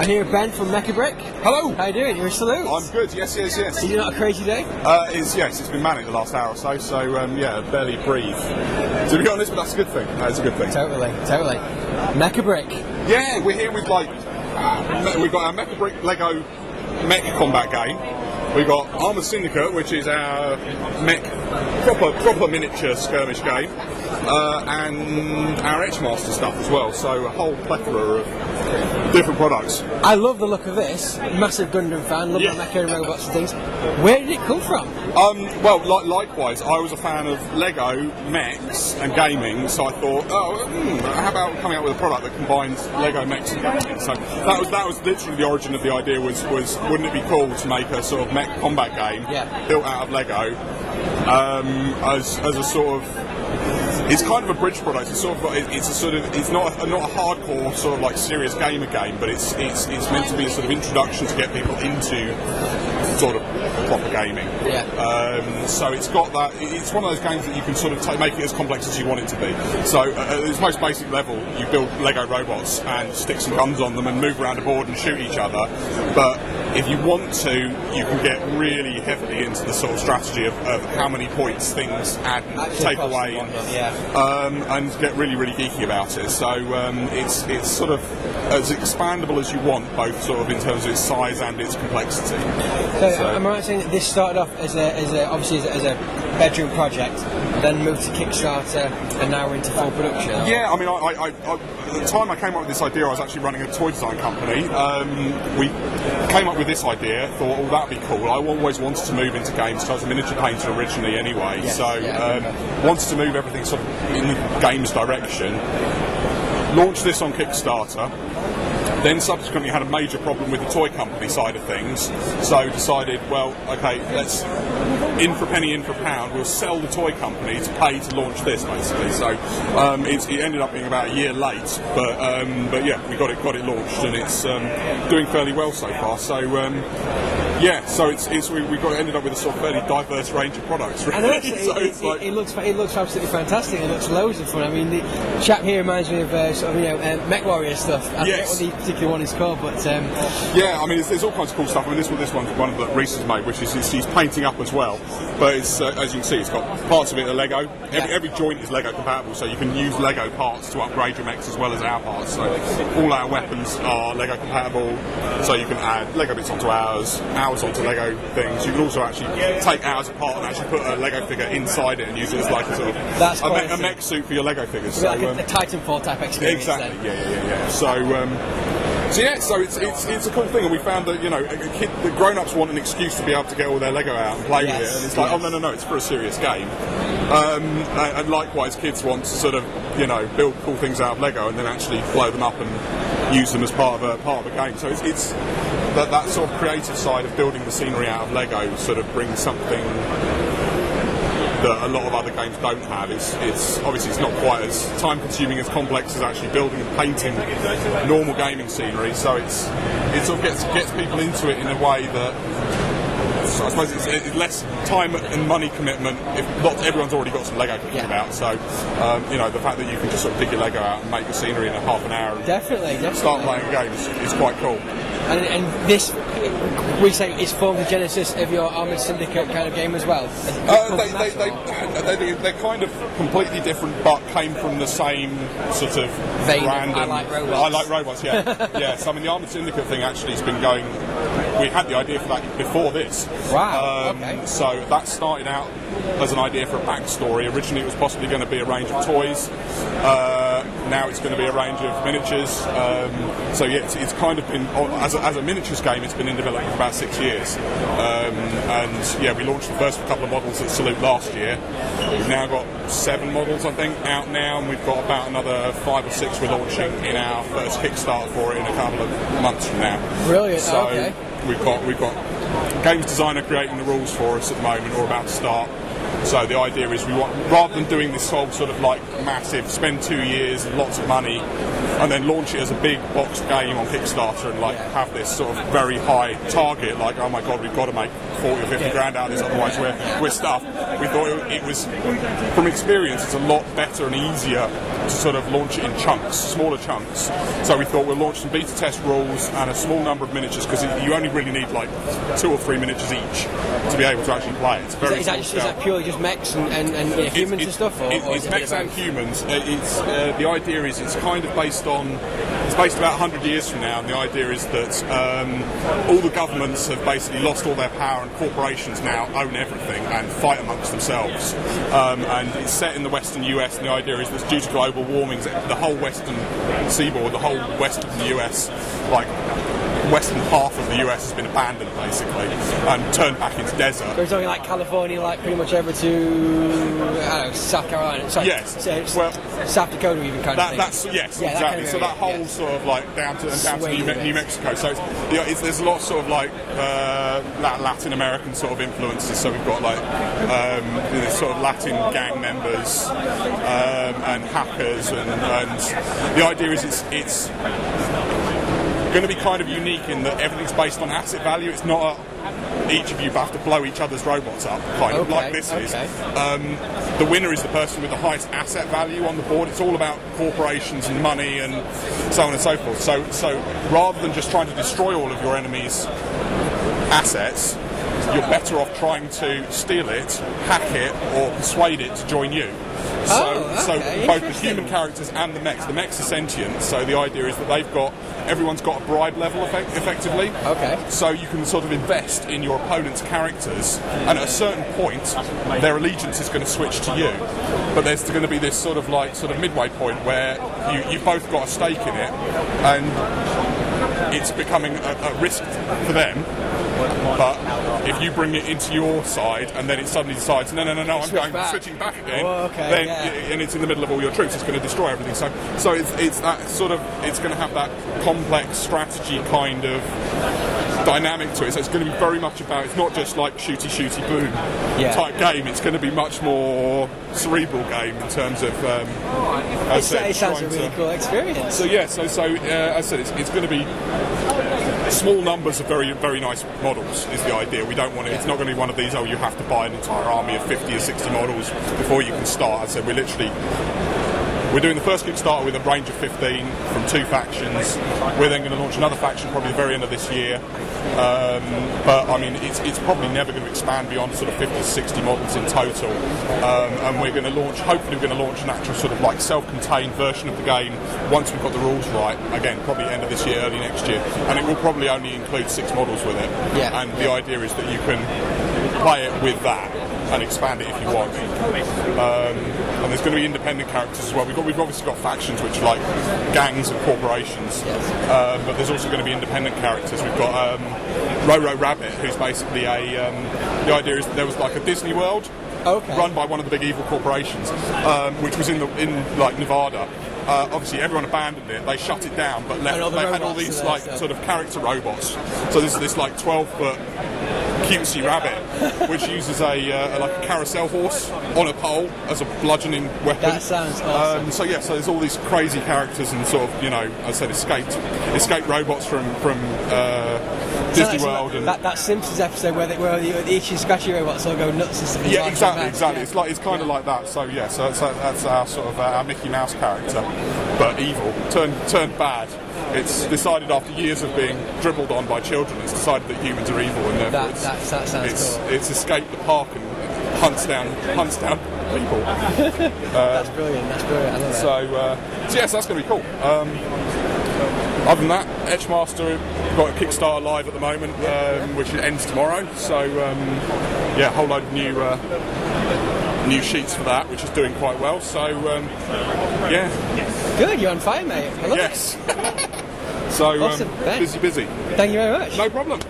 And here Ben from Mechabrick. Hello. How you doing? You're a salute. I'm good. Yes. Is it not a crazy day? It's been manic the last hour or so. So barely breathe. To be honest, but that's a good thing. That is a good thing. Totally. Mechabrick. Yeah, we're here with we've got our Mechabrick Lego mech combat game. We've got Armoured Syndicate, which is our mech proper miniature skirmish game, and our Etchmaster stuff as well. So a whole plethora of different products. I love the look of this. Massive Gundam fan. Love my mecha and robots and things. Where did it come from? Likewise, I was a fan of Lego, mechs, and gaming. So I thought, how about coming out with a product that combines Lego, mechs, and gaming? So that was literally the origin of the idea. Was wouldn't it be cool to make a sort of mech combat game built out of Lego as a sort of. It's kind of a bridge product. It's not a hardcore sort of like serious gamer game, but it's meant to be a sort of introduction to get people into sort of proper gaming. So it's got that. It's one of those games that you can sort of make it as complex as you want it to be. So at its most basic level, you build Lego robots and stick some guns on them and move around a board and shoot each other. But if you want to, you can get really heavily into the sort of strategy of how many points things add and take away, and get really, really geeky about it. So it's sort of as expandable as you want, both sort of in terms of its size and its complexity. So am I right saying that this started off as a bedroom project, then moved to Kickstarter, and now we're into full production? Yeah, I mean, I at the time I came up with this idea, I was actually running a toy design company. We came up with this idea, thought, that'd be cool. I always wanted to move into games, because I was a miniature painter originally anyway, wanted to move everything sort of in the games direction. Launched this on Kickstarter. Then subsequently had a major problem with the toy company side of things, so decided, let's, in for a penny, in for a pound, we'll sell the toy company to pay to launch this, basically. So it ended up being about a year late, but yeah, we got it launched, and it's doing fairly well so far. So we ended up with a sort of fairly diverse range of products. Really. It looks absolutely fantastic. It looks loads of fun. I mean, the chap here reminds me of Mech Warrior stuff. I forget what the particular one is called, but I mean, there's all kinds of cool stuff. I mean, this one's one of that Reese has made, which is he's painting up as well. But it's as you can see, it's got parts of it are Lego. Every joint is Lego compatible, so you can use Lego parts to upgrade your mechs as well as our parts. So all our weapons are Lego compatible, so you can add Lego bits onto ours onto Lego things. You can also actually take ours apart and actually put a Lego figure inside it and use it as like a sort of a mech suit for your Lego figures. So, like a Titanfall type experience. Exactly. Yeah. So it's a cool thing, and we found that the grown-ups want an excuse to be able to get all their Lego out and play with it, and it's like, no, it's for a serious game. And likewise, kids want to sort of build cool things out of Lego and then actually blow them up and use them as part of a game. So it's that sort of creative side of building the scenery out of Lego sort of brings something that a lot of other games don't have. It's obviously it's not quite as time consuming, as complex as actually building and painting normal gaming scenery, so it sort of gets people into it in a way that I suppose it's less time and money commitment if not everyone's already got some Lego to think about. So the fact that you can just sort of dig your Lego out and make the scenery in a half an hour and definitely start playing games is quite cool. And this, we say, is formed the genesis of your Armoured Syndicate kind of game as well? They're kind of completely different, but came from the same sort of vein. Random. I like robots, yeah. So I mean, the Armoured Syndicate thing actually has been going. We had the idea for that before this. Wow. Okay. So that started out as an idea for a backstory. Originally, it was possibly going to be a range of toys. Now it's going to be a range of miniatures. So yeah, it's kind of been as a miniatures game. It's been in development for about 6 years. And yeah, we launched the first couple of models at Salute last year. We've now got 7 models, I think, out now, and we've got about another 5 or 6 we're launching in our first Kickstarter for it in a couple of months from now. Brilliant. So okay. we've got games designer creating the rules for us at the moment, or about to start. So the idea is we want, rather than doing this whole sort of like massive, spend 2 years and lots of money, and then launch it as a big boxed game on Kickstarter and like have this sort of very high target, like, oh my god, we've got to make 40 or 50 grand out of this, otherwise we're stuffed. We thought it was, from experience, it's a lot better and easier to sort of launch it in chunks, smaller chunks. So we thought we'll launch some beta test rules and a small number of miniatures, because you only really need like 2 or 3 miniatures each to be able to actually play it. It's very is that purely just mechs and humans and stuff? It's mechs and humans. The idea is it's kind of based about 100 years from now, and the idea is that all the governments have basically lost all their power, and corporations now own everything and fight amongst themselves. And it's set in the western US, and the idea is that due to global warming, the whole western seaboard, the whole west of the US, like western half of the US has been abandoned basically and turned back into desert. We're talking like California, like pretty much over to South Carolina. Sorry, yes, South Dakota even kind of thing. That's exactly. Kind of so that whole sort of like down to New Mexico. So there's a lot of sort of like Latin American sort of influences. So we've got like sort of Latin gang members and hackers, and the idea is it's going to be kind of unique in that everything's based on asset value. It's not each of you have to blow each other's robots up, kind of like this is. The winner is the person with the highest asset value on the board. It's all about corporations and money and so on and so forth. So rather than just trying to destroy all of your enemy's assets, you're better off trying to steal it, hack it, or persuade it to join you. So both the human characters and the mechs are sentient, so the idea is that everyone's got a bribe level effectively. Okay. So you can sort of invest in your opponent's characters, and at a certain point their allegiance is going to switch to you. But there's going to be this sort of midway point where you've both got a stake in it, and it's becoming a risk for them. But if you bring it into your side and then it suddenly decides, no, I'm switching back again, and it's in the middle of all your troops, it's going to destroy everything. So it's that sort of, it's going to have that complex strategy kind of dynamic to it. So it's going to be very much about, it's not just like shooty boom type game. It's going to be much more cerebral game in terms of. It sounds a really cool experience. So as I said, it's going to be small numbers of very, very nice models is the idea. We don't want it. It's not going to be one of these, you have to buy an entire army of 50 or 60 models before you can start. As I said, we're doing the first Kickstarter with a range of 15 from 2 factions. We're then going to launch another faction probably at the very end of this year. But I mean, it's probably never going to expand beyond sort of 50 to 60 models in total. And we're going to hopefully we're going to launch an actual sort of like self-contained version of the game once we've got the rules right. Again, probably end of this year, early next year. And it will probably only include 6 models with it. And the idea is that you can play it with that and expand it if you want. And there's going to be independent characters as well. We've obviously got factions which are like gangs and corporations, but there's also going to be independent characters. We've got Roro Rabbit, who's basically the idea is that there was like a Disney World run by one of the big evil corporations, which was in like Nevada. Obviously everyone abandoned it, they shut it down, but they had all these like sort of character robots. So there's this like 12-foot cutesy rabbit which uses like a carousel horse on a pole as a bludgeoning weapon. That sounds awesome. So there's all these crazy characters and sort of, as I said, escaped robots from Disney World. And that Simpsons episode where the itchy scratchy robots all go nuts and stuff. Yeah, exactly. It's kind of like that. So that's our sort of our Mickey Mouse character, but evil, turned bad. It's decided after years of being dribbled on by children, it's decided that humans are evil, and therefore that sounds cool. It's escaped the park and hunts down people. That's brilliant. I love it. So that's going to be cool. Other than that, Etchmaster got a Kickstarter live at the moment, which ends tomorrow. So a whole load of new sheets for that, which is doing quite well. So good. You're on fire, mate. I love it. So awesome. busy. Thank you very much. No problem.